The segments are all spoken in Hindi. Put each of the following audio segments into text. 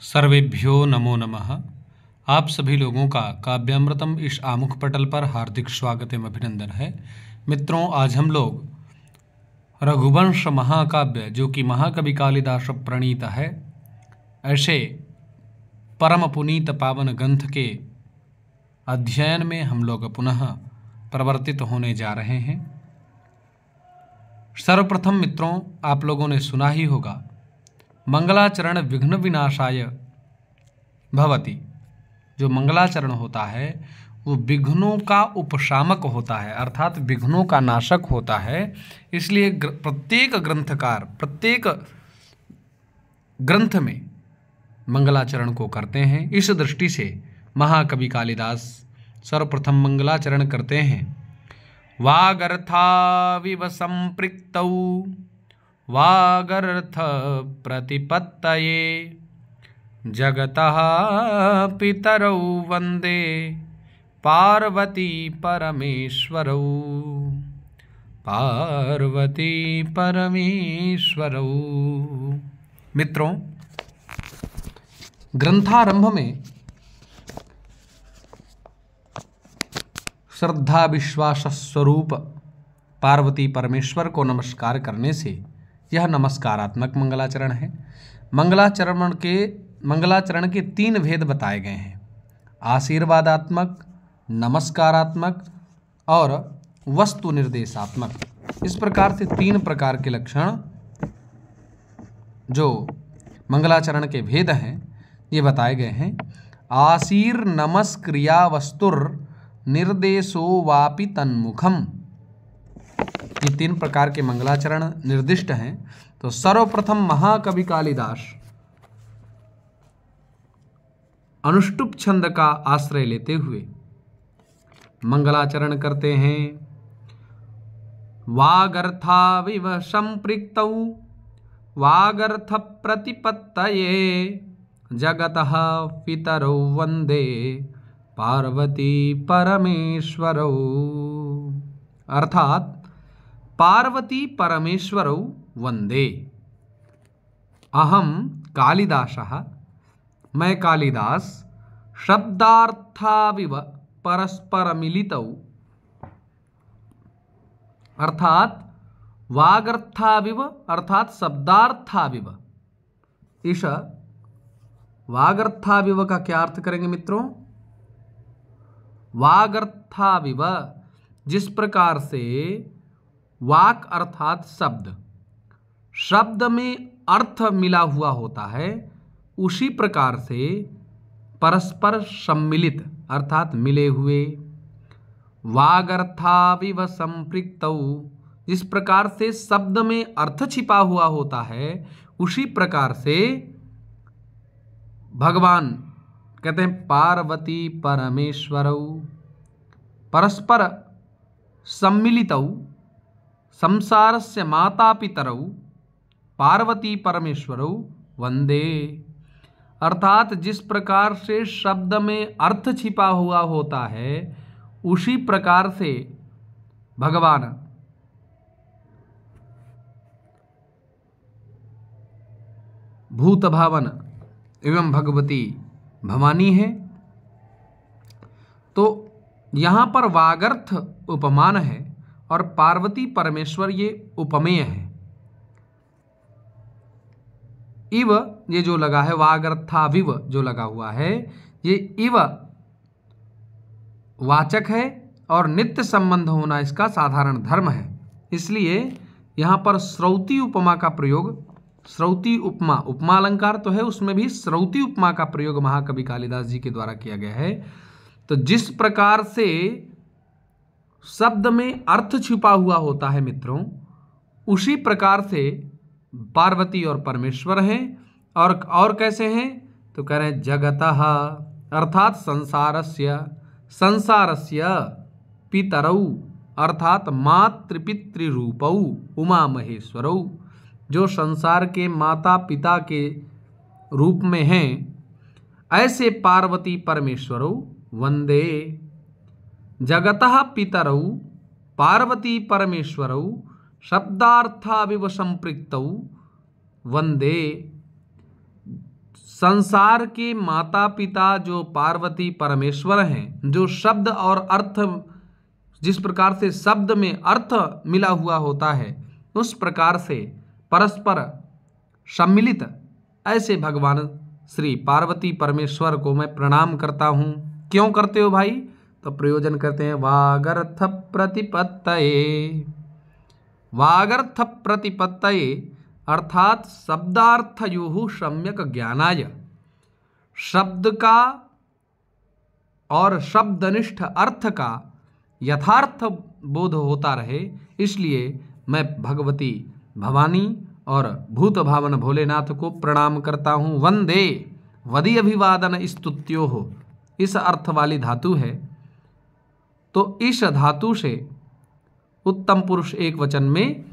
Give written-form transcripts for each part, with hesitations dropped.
सर्वेभ्यो नमो नमः। आप सभी लोगों का काव्यामृतम इस आमुख पटल पर हार्दिक स्वागत एवं अभिनंदन है। मित्रों, आज हम लोग रघुवंश महाकाव्य जो कि महाकवि कालिदास प्रणीत है, ऐसे परम पुनीत पावन ग्रंथ के अध्ययन में हम लोग पुनः प्रवर्तित होने जा रहे हैं। सर्वप्रथम मित्रों, आप लोगों ने सुना ही होगा मंगलाचरण विघ्न विनाशाय भवति। जो मंगलाचरण होता है वो विघ्नों का उपशामक होता है, अर्थात विघ्नों का नाशक होता है। इसलिए प्रत्येक ग्रंथकार प्रत्येक ग्रंथ में मंगलाचरण को करते हैं। इस दृष्टि से महाकवि कालिदास सर्वप्रथम मंगलाचरण करते हैं। वागर्थाविव संपृक्तौ वागर्थ प्रतिपत्तये जगतः पितरौ वंदे पार्वती परमेश्वरौ पार्वती परमेश्वरौ। मित्रों, ग्रंथारंभ में श्रद्धा विश्वास स्वरूप पार्वती परमेश्वर को नमस्कार करने से यह नमस्कारात्मक मंगलाचरण है। मंगलाचरण के 3 भेद बताए गए हैं: आशीर्वादात्मक, नमस्कारात्मक और वस्तु निर्देशात्मक। इस प्रकार से 3 प्रकार के लक्षण जो मंगलाचरण के भेद हैं ये बताए गए हैं। आशीर नमस्क्रिया वस्तुर निर्देशो वापि तन्मुखम। ये 3 प्रकार के मंगलाचरण निर्दिष्ट हैं। तो सर्वप्रथम महाकवि कालिदास अनुष्टुप छंद का आश्रय लेते हुए मंगलाचरण करते हैं। वागर्थाविव संपृक्तौ वागर्थ प्रतिपत्तये जगतः पितरौ वंदे पार्वती परमेश्वरौ। अर्थात पार्वती परमेश्वरौ वंदे। अहम कालिदासः, मैं कालिदास, शब्दार्थाविव परस्पर मिलितौ, अर्थात वागर्थाविव अर्थात शब्दार्थाविव। इस वागर्थाविव का क्या अर्थ करेंगे मित्रों? वागर्थाविव, जिस प्रकार से वाक अर्थात शब्द, शब्द में अर्थ मिला हुआ होता है, उसी प्रकार से परस्पर सम्मिलित अर्थात मिले हुए। वागर्थाविव संपृक्तौ, जिस प्रकार से शब्द में अर्थ छिपा हुआ होता है, उसी प्रकार से भगवान कहते हैं पार्वती परमेश्वरौ परस्पर सम्मिलितौ संसारस्य माता पितरौ पार्वती परमेश्वरौ वंदे। अर्थात जिस प्रकार से शब्द में अर्थ छिपा हुआ होता है, उसी प्रकार से भगवान भूत भावन एवं भगवती भवानी है। तो यहाँ पर वागर्थ उपमान है और पार्वती परमेश्वर ये उपमेय है। इव ये जो लगा है, वागर्थाविव जो लगा हुआ है, ये इव वाचक है और नित्य संबंध होना इसका साधारण धर्म है। इसलिए यहाँ पर श्रौती उपमा का प्रयोग, श्रौती उपमा, उपमा अलंकार तो है, उसमें भी श्रौती उपमा का प्रयोग महाकवि कालिदास जी के द्वारा किया गया है। तो जिस प्रकार से शब्द में अर्थ छिपा हुआ होता है मित्रों, उसी प्रकार से पार्वती और परमेश्वर हैं। और कैसे हैं? तो कह रहे हैं जगतः अर्थात संसारस्य, संसारस्य पितरौ अर्थात मातृपितृरूपौ उमा महेश्वरौ, जो संसार के माता पिता के रूप में हैं, ऐसे पार्वती परमेश्वरौ वंदे। जगतः पितरौ पार्वती परमेश्वरौ शब्दार्थाविव संपृक्तौ वंदे। संसार के माता पिता जो पार्वती परमेश्वर हैं, जो शब्द और अर्थ, जिस प्रकार से शब्द में अर्थ मिला हुआ होता है उस प्रकार से परस्पर सम्मिलित ऐसे भगवान श्री पार्वती परमेश्वर को मैं प्रणाम करता हूँ। क्यों करते हो भाई? तो प्रयोजन करते हैं वागर्थ प्रतिपत्तये। वागर्थ प्रतिपत्तये अर्थात शब्दार्थयोः सम्यक ज्ञानाय, शब्द का और शब्दनिष्ठ अर्थ का यथार्थ बोध होता रहे, इसलिए मैं भगवती भवानी और भूत भावन भोलेनाथ को प्रणाम करता हूँ। वंदे वदि अभिवादन स्तुत्यो हो, इस अर्थ वाली धातु है, तो इस धातु से उत्तम पुरुष एक वचन में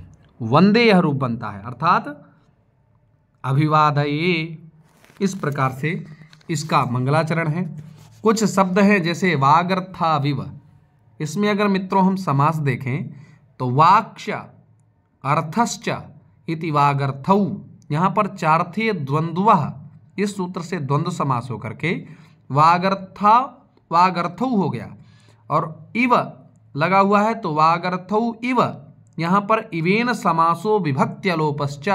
वंदे यह रूप बनता है, अर्थात अभिवादये। इस प्रकार से इसका मंगलाचरण है। कुछ शब्द हैं जैसे वागर्थाविव, इसमें अगर मित्रों हम समास देखें तो वाक्ष अर्थश्च इति वागर्थौ, यहाँ पर चार्थीय द्वंद्वः, इस सूत्र से द्वंद्व समास होकर के वागर्था वागर्थौ हो गया, और इव लगा हुआ है तो वागर्थौ इव, यहाँ पर इवेन समासो विभक्त्यलोपश्च,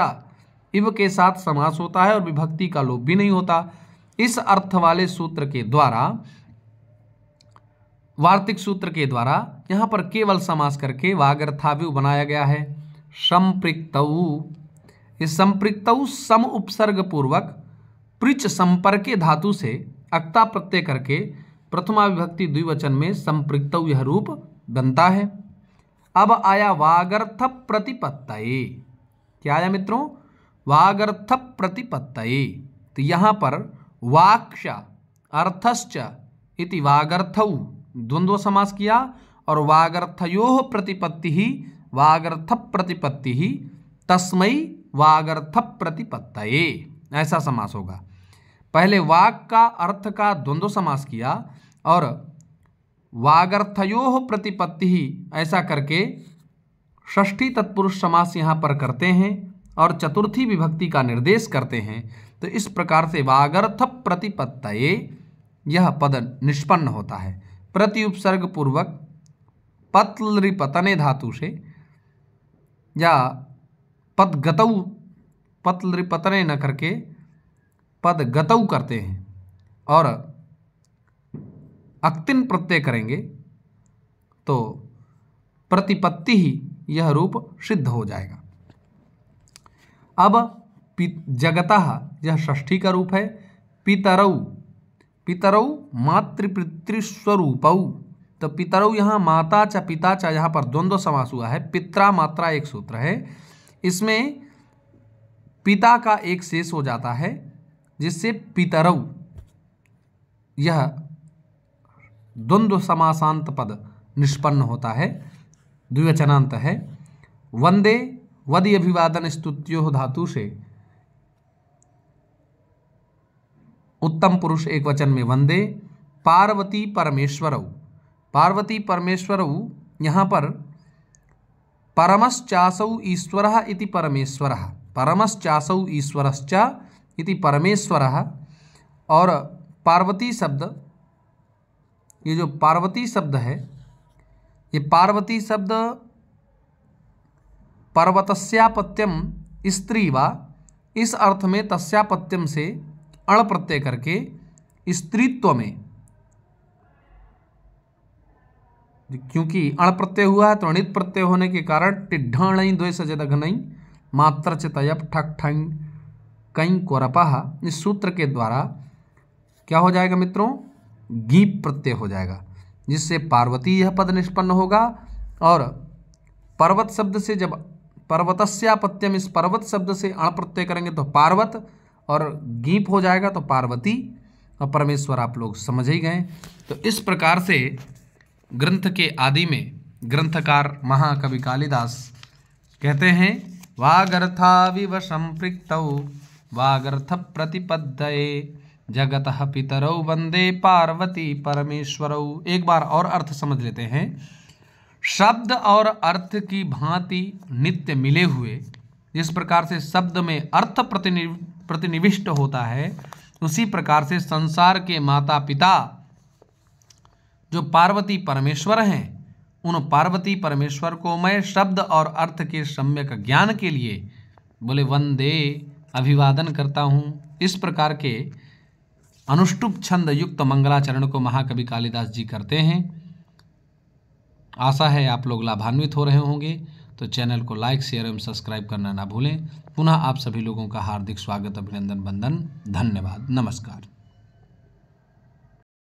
इव के साथ समास होता है और विभक्ति का लोप भी नहीं होता। इस अर्थ वाले सूत्र के द्वारा, वार्तिक सूत्र के द्वारा यहाँ पर केवल समास करके वागर्थाविव बनाया गया है। संपृक्तौ, इस संपृक्तौ सम उपसर्ग पूर्वक पृच संपर्के धातु से अक्ता प्रत्यय करके प्रथमा विभक्ति द्विवचन में संपृक्तौ यह रूप बनता है। अब आया वागर्थ प्रतिपत्तये। क्या आया मित्रों? वागर्थ प्रतिपत्तये। तो यहाँ पर वाक्ष अर्थश्च इति वागर्थौ द्वंद्व समास किया, और वागर्थयोः प्रतिपत्ति ही वागर्थ प्रतिपत्ति ही तस्मै वागर्थ प्रतिपत्तये, ऐसा समास होगा। पहले वाक का अर्थ का द्वंद्व समास किया और वागर्थयोः प्रतिपत्ति ही ऐसा करके षष्ठी तत्पुरुष समास यहाँ पर करते हैं और चतुर्थी विभक्ति का निर्देश करते हैं। तो इस प्रकार से वागर्थ प्रतिपत्तये यह पद निष्पन्न होता है। प्रति उपसर्ग पूर्वक पत्लृपतने धातु से, या पदगतौ, पत्लृपतने न करके पदगतौ करते हैं और अक्तिन प्रत्यय करेंगे तो प्रतिपत्ति ही यह रूप सिद्ध हो जाएगा। अब जगतः, यह षष्ठी का रूप है। पितरौ, पितरौ मातृपितृस्वरूपौ, तो पितरौ यहाँ माता च पिता च, यहाँ पर द्वंद्व समास हुआ है। पित्रा मात्रा एक सूत्र है, इसमें पिता का एक शेष हो जाता है जिससे पितरौ यह द्वंद्व समासांत पद निष्पन्न होता है, द्विवचनांत है। वंदे वदि अभिवादन स्तुत्यो धातु से उत्तम पुरुष एक वचन में वंदे। पार्वती परमेश्वरौ, पार्वती परमेश्वरौ, यहाँ पर परमश्चासौ ईश्वरः इति परमेश्वरः, परमश्चासौ ईश्वरश्च इति परमेश्वरः। और पार्वती शब्द, ये जो पार्वती शब्द है, ये पार्वती शब्द पर्वतस्यापत्यम स्त्री वा, इस अर्थ में तस्यापत्यम से अण प्रत्यय करके स्त्रीत्व में, क्योंकि अण प्रत्यय हुआ है तो अणित प्रत्यय होने के कारण टिड्ढणई द्वेष जदघनई मात्र चितयप ठक ठंग कई कोरपह, इस सूत्र के द्वारा क्या हो जाएगा मित्रों? गीप प्रत्यय हो जाएगा, जिससे पार्वती यह पद निष्पन्न होगा। और पर्वत शब्द से जब पर्वतस्यापत्यम, इस पर्वत शब्द से अण प्रत्यय करेंगे तो पार्वत, और गीप हो जाएगा तो पार्वती और परमेश्वर, आप लोग समझ ही गए। तो इस प्रकार से ग्रंथ के आदि में ग्रंथकार महाकवि कालिदास कहते हैं वागर्थाविव संपृक्तौ वागर्थ प्रतिपद्दये जगतः पितरौ वंदे पार्वती परमेश्वरौ। एक बार और अर्थ समझ लेते हैं। शब्द और अर्थ की भांति नित्य मिले हुए, जिस प्रकार से शब्द में अर्थ प्रतिनिविष्ट होता है उसी प्रकार से संसार के माता पिता जो पार्वती परमेश्वर हैं, उन पार्वती परमेश्वर को मैं शब्द और अर्थ के सम्यक ज्ञान के लिए बोले वंदे, अभिवादन करता हूँ। इस प्रकार के अनुष्टुप छंद युक्त मंगलाचरण को महाकवि कालिदास जी करते हैं। आशा है आप लोग लाभान्वित हो रहे होंगे, तो चैनल को लाइक, शेयर एवं सब्सक्राइब करना ना भूलें। पुनः आप सभी लोगों का हार्दिक स्वागत, अभिनंदन, वंदन, धन्यवाद, नमस्कार।